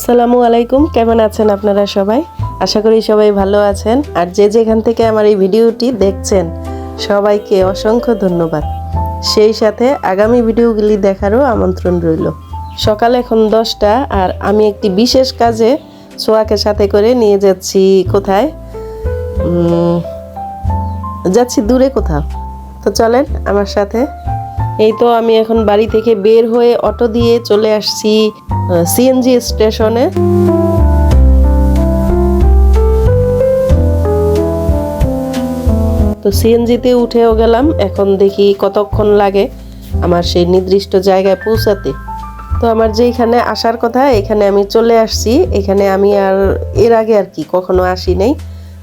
আসসালামু আলাইকুম, কেমন আছেন আপনারা সবাই? আশা করি সবাই ভালো আছেন। আর যে যেখান থেকে আমার এই ভিডিওটি দেখছেন সবাইকে অসংখ্য ধন্যবাদ। সেই সাথে আগামী ভিডিওগুলি দেখারও আমন্ত্রণ রইল। সকাল এখন 10টা আর আমি একটি বিশেষ কাজে সোয়াকে সাথে করে নিয়ে যাচ্ছি। কোথায় যাচ্ছি? দূরে কোথাও। তো চলেন আমার সাথে। এই তো আমি এখন বাড়ি থেকে বের হয়ে অটো দিয়ে চলে আসছি সিএনজি স্টেশনে। তো সিএনজিতে উঠেও গেলাম। এখন দেখি কতক্ষণ লাগে আমার সেই নির্দিষ্ট জায়গায় পৌঁছাতে। তো আমার যেখানে আসার কথা এখানে আমি চলে আসছি। এখানে আমি আর এর আগে আর কি কখনো আসি নাই।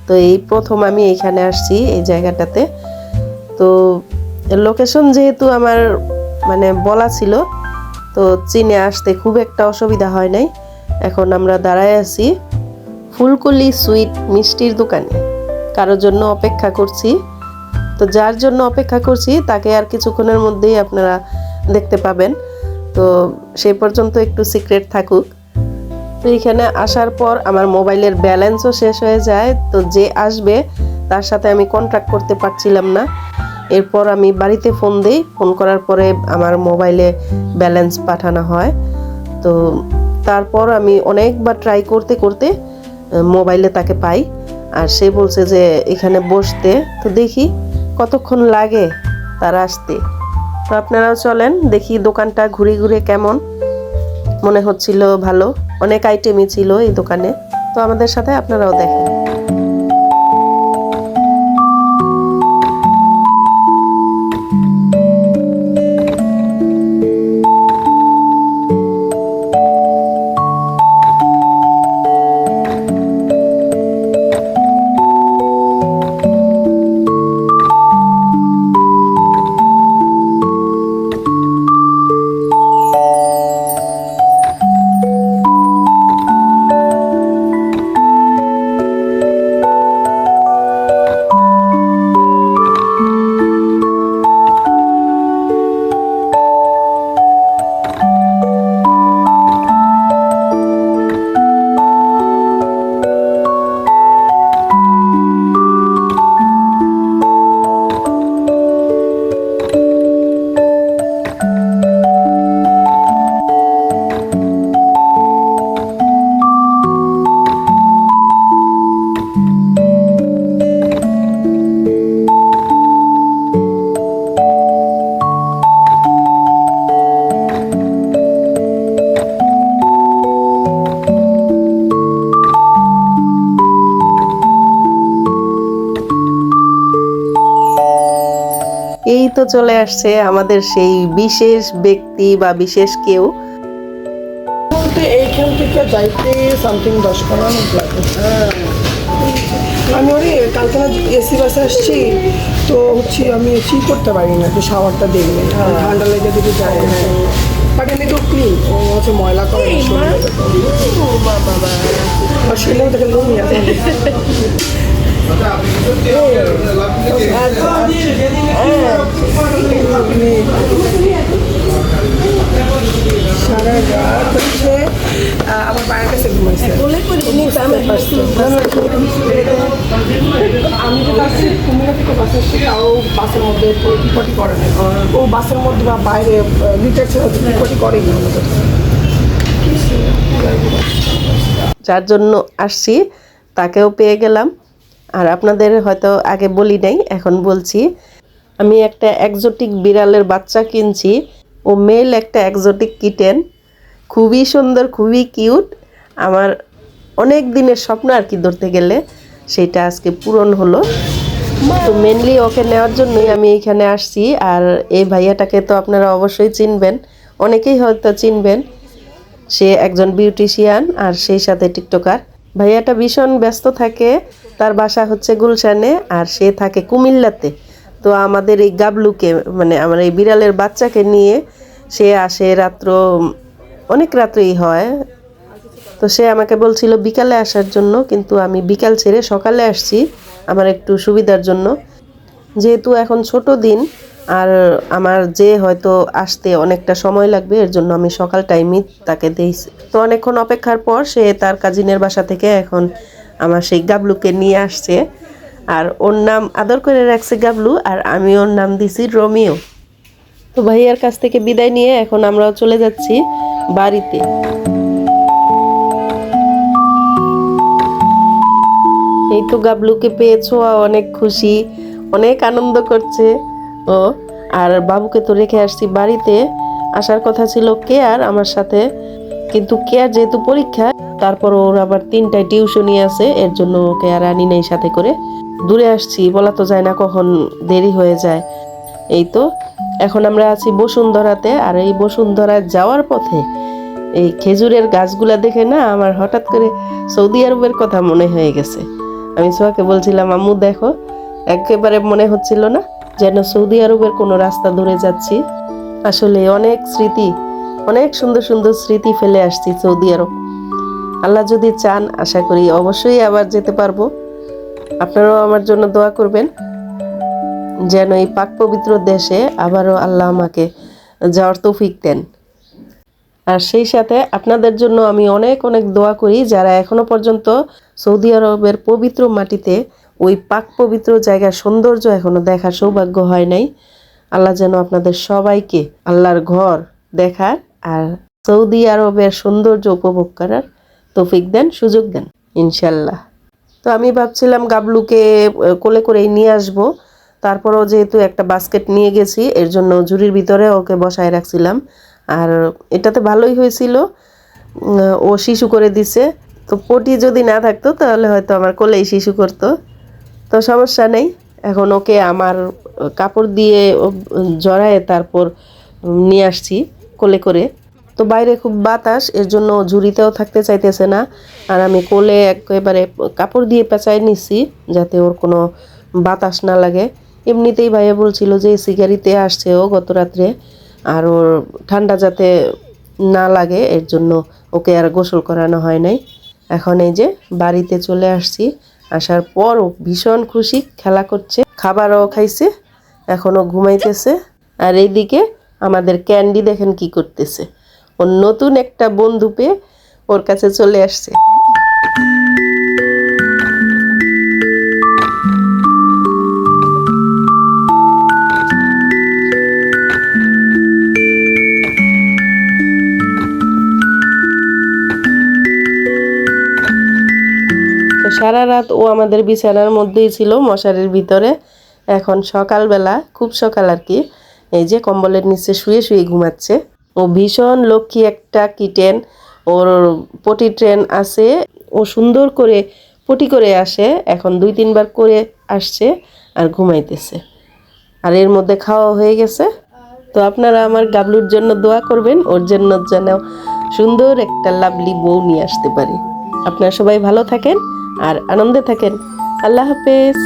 তো এই প্রথম আমি এখানে আসছি এই জায়গাটাতে। তো লোকেশন যেহেতু আমার বলা ছিল, তো চিনে আসতে খুব একটা অসুবিধা হয় নাই। এখন আমরা দাঁড়ায় আছি ফুলকলি সুইট মিষ্টির দোকানে, কারোর জন্য অপেক্ষা করছি। তো যার জন্য অপেক্ষা করছি তাকে আর কিছুক্ষণের মধ্যেই আপনারা দেখতে পাবেন। তো সেই পর্যন্ত একটু সিক্রেট থাকুক। তো এখানে আসার পর আমার মোবাইলের ব্যালেন্সও শেষ হয়ে যায়। তো যে আসবে তার সাথে আমি কন্ট্যাক্ট করতে পারছিলাম না। এরপর আমি বাড়িতে ফোন দিই। ফোন করার পরে আমার মোবাইলে ব্যালেন্স পাঠানো হয়। তো তারপর আমি অনেকবার ট্রাই করতে করতে মোবাইলে তাকে পাই। আর সে বলছে যে এখানে বসতে। তো দেখি কতক্ষণ লাগে তার আসতে। তো আপনারাও চলেন দেখি দোকানটা ঘুরে ঘুরে কেমন। মনে হচ্ছিল ভালো, অনেক আইটেমই ছিল এই দোকানে। তো আমাদের সাথে আপনারাও দেখেন। এই তো চলে আসছে আমাদের সেই বিশেষ ব্যক্তি বা বিশেষ কেউ। এইখান থেকে যাইতে সামথিং 10 মিনিট লাগে। আমি ওরে কালকে না এসি বাসে আসছি। তো আমি এসি করতে পারি না, একটু শাওয়ারটা দেখবে ঠান্ডা লেগে যদি যায়। বাট এমনি তো ক্লিন, ও ময়লা করে আর সেটাও থেকে লোক নিয়ে আসে। সারা রাত হচ্ছে আমার বাড়ির কাছে ঘুমাইছে। আমি যে বাসে কুমিল্লা থেকে বাসে আসছি, তাও বাসের মধ্যে টিপটি করে না। ও বাসের মধ্যে বা বাইরে লিটার ছেড়ে টিপটি করেই না। যার জন্য আসছি তাকেও পেয়ে গেলাম। আর আপনাদের হয়তো আগে বলি নাই, এখন বলছি। আমি একটা একজোটিক বিড়ালের বাচ্চা কিনছি। ও মেল একটা একজোটিক কিটেন, খুবই সুন্দর, খুবই কিউট। আমার অনেক দিনের স্বপ্ন আর কি ধরতে গেলে, সেটা আজকে পূরণ হলো। তো মেনলি ওকে নেওয়ার জন্যই আমি এইখানে আসছি। আর এই ভাইয়াটাকে তো আপনারা অবশ্যই চিনবেন, অনেকেই হয়তো চিনবেন। সে একজন বিউটিশিয়ান আর সেই সাথে টিকটকার। ভাইয়াটা ভীষণ ব্যস্ত থাকে। তার বাসা হচ্ছে গুলশানে আর সে থাকে কুমিল্লাতে। তো আমাদের এই গাবলুকে আমার এই বিড়ালের বাচ্চাকে নিয়ে সে আসে রাত্র, অনেক রাত্রেই হয়। তো সে আমাকে বলছিল বিকালে আসার জন্য, কিন্তু আমি বিকাল ছেড়ে সকালে আসছি আমার একটু সুবিধার জন্য। যেহেতু এখন ছোট দিন, আর আমার যে হয়তো আসতে অনেকটা সময় লাগবে, এর জন্য আমি সকাল টাইমই তাকে দিয়েছি। তো অনেকক্ষণ অপেক্ষার পর সে তার কাজিনের বাসা থেকে এখন আমার সেই গাবলুকে নিয়ে আসছে। আর ওর নাম আদর করে রাখছে গাবলু, আর আমি ওর নাম দিছি রোমিও। তো ভাইয়ার কাছ থেকে বিদায় নিয়ে এখন আমরাও চলে যাচ্ছি বাড়িতে। এই তো গাবলুকে পেয়েছো, অনেক খুশি, অনেক আনন্দ করছে ও। আর বাবুকে তো রেখে আসছি বাড়িতে। আসার কথা ছিল কেয়ার আমার সাথে, কিন্তু কেয়ার যেহেতু পরীক্ষা, তারপর ওর আবার 3টায় টিউশনই আছে, এর জন্য ওকে আর আনি নেই সাথে করে। দূরে আসছি, বলা তো যায় না কখন দেরি হয়ে যায়। এই তো এখন আমরা আছি বসুন্ধরাতে। আর এই বসুন্ধরা যাওয়ার পথে এই খেজুরের গাছগুলা দেখে না আমার হঠাৎ করে সৌদি আরবের কথা মনে হয়ে গেছে। আমি সোহাকে বলছিলাম, আম্মু দেখো, একেবারে মনে হচ্ছিল না যেন সৌদি আরবের কোনো রাস্তা ধরে যাচ্ছি। আসলে অনেক স্মৃতি, অনেক সুন্দর সুন্দর স্মৃতি ফেলে আসছি সৌদি আরব। আল্লাহ যদি চান, আশা করি অবশ্যই আবার যেতে পারবো। আপনারাও আমার জন্য দোয়া করবেন যেন এই পাক পবিত্র দেশে আবারও আল্লাহ আমাকে যাওয়ার তৌফিক দেন। আর সেই সাথে আপনাদের জন্য আমি অনেক অনেক দোয়া করি, যারা এখনো পর্যন্ত সৌদি আরবের পবিত্র মাটিতে ওই পাক পবিত্র জায়গার সৌন্দর্য এখনো দেখার সৌভাগ্য হয় নাই। আল্লাহ যেন আপনাদের সবাইকে আল্লাহর ঘর দেখার আর সৌদি আরবের সৌন্দর্য উপভোগ করার তৌফিক দেন, সুযোগ দেন ইনশাল্লাহ। তো আমি ভাবছিলাম গাবলুকে কোলে করেই নিয়ে আসবো, তারপরও যেহেতু একটা বাস্কেট নিয়ে গেছি, এর জন্য ঝুড়ির ভিতরে ওকে বসায় রাখছিলাম। আর এটাতে ভালোই হয়েছিল, ও শিশু করে দিছে। তো পটি যদি না থাকতো তাহলে হয়তো আমার কোলেই শিশু করতো, তো সমস্যা নেই। এখন ওকে আমার কাপড় দিয়ে জড়ায়ে তারপর নিয়ে আসছি কোলে করে। তো বাইরে খুব বাতাস, এর জন্য ঝুড়িতেও থাকতে চাইতেছে না। আর আমি কোলে একেবারে কাপড় দিয়ে পেঁচায় নিচ্ছি যাতে ওর কোনো বাতাস না লাগে। এমনিতেই ভাইয়া বলছিল যে এসি গাড়িতে আসছে ও গত রাত্রে, আর ওর ঠান্ডা যাতে না লাগে এর জন্য ওকে আর গোসল করানো হয় নাই। এখন এই যে বাড়িতে চলে আসছি, আসার পরও ভীষণ খুশি, খেলা করছে, খাবারও খাইছে, এখনও ঘুমাইতেছে। আর এইদিকে আমাদের ক্যান্ডি দেখেন কি করতেছে, ওর নতুন একটা বন্ধু পেয়ে ওর কাছে চলে আসছে। তো সারা রাত ও আমাদের বিছানার মধ্যেই ছিল, মশারির ভিতরে। এখন সকালবেলা, খুব সকাল আর কি, এই যে কম্বলের নিচে শুয়ে শুয়ে ঘুমাচ্ছে। ও ভীষণ লক্ষ্মী একটা কিটেন, ওর পটি ট্রেন আছে, ও সুন্দর করে পটি করে আসে, এখন 2-3 বার করে আসছে আর ঘুমাইতেছে। আর এর মধ্যে খাওয়া হয়ে গেছে। তো আপনারা আমার গাবলুর জন্য দোয়া করবেন, ওর জন্য যেন সুন্দর একটা লাভলি বউ নিয়ে আসতে পারি। আপনারা সবাই ভালো থাকেন আর আনন্দে থাকেন। আল্লাহ হাফেজ।